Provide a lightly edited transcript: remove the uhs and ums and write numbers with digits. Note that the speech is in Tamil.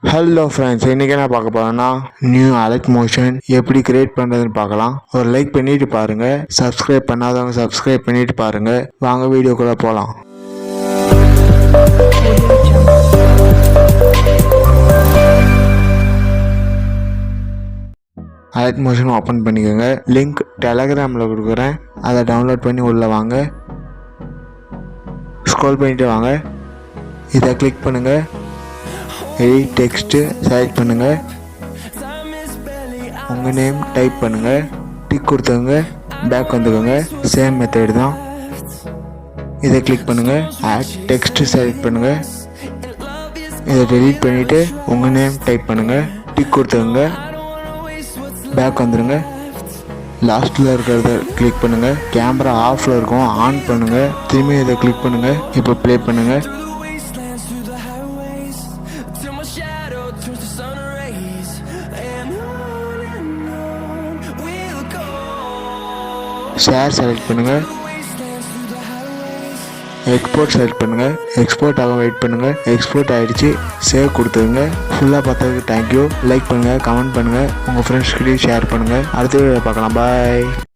ஹலோ ஃப்ரெண்ட்ஸ், இன்றைக்கி என்ன பார்க்க போகிறோன்னா நியூ அலர்ட் மோஷன் எப்படி கிரியேட் பண்ணுறதுன்னு பார்க்கலாம். ஒரு லைக் பண்ணிவிட்டு பாருங்கள். சப்ஸ்கிரைப் பண்ணாதவங்க சப்ஸ்கிரைப் பண்ணிவிட்டு பாருங்கள். வாங்க வீடியோக்குள்ளே போகலாம். அலர்ட் மோஷன் ஓப்பன் பண்ணிக்கோங்க. லிங்க் டெலகிராமில் கொடுக்குறேன், அதை டவுன்லோட் பண்ணி உள்ளே வாங்க. ஸ்க்ரோல் பண்ணிவிட்டு வாங்க. இதை கிளிக் பண்ணுங்கள். எடிட் டெக்ஸ்ட்டு செலக்ட் பண்ணுங்கள். உங்கள் நேம் டைப் பண்ணுங்கள். டிக் கொடுத்துங்க. பேக் வந்துக்கோங்க. சேம் மெத்தட் தான். இதை கிளிக் பண்ணுங்கள். ஆட் டெக்ஸ்ட்டு செலக்ட் பண்ணுங்கள். இதை டெலீட் பண்ணிவிட்டு உங்கள் நேம் டைப் பண்ணுங்கள். டிக் கொடுத்துங்க. பேக் வந்துடுங்க. லாஸ்ட்டில் இருக்கிறத கிளிக் பண்ணுங்கள். கேமரா ஆஃபில் இருக்கும், ஆன் பண்ணுங்கள். திரும்பி இதை கிளிக் பண்ணுங்கள். இப்போ ப்ளே பண்ணுங்கள். ஷேர் செலக்ட் பண்ணுங்கள். எக்ஸ்போர்ட் செலக்ட் பண்ணுங்கள். எக்ஸ்போர்ட் ஆக வெயிட் பண்ணுங்கள். எக்ஸ்போர்ட் ஆகிடுச்சு. சேவ் கொடுத்துருங்க. ஃபுல்லாக பார்த்ததுக்கு தேங்க்யூ. லைக் பண்ணுங்கள், கமெண்ட் பண்ணுங்கள், உங்கள் ஃப்ரெண்ட்ஸ்கிட்டையும் ஷேர் பண்ணுங்கள். அடுத்த வீடியோவில் பார்க்கலாம். பாய்.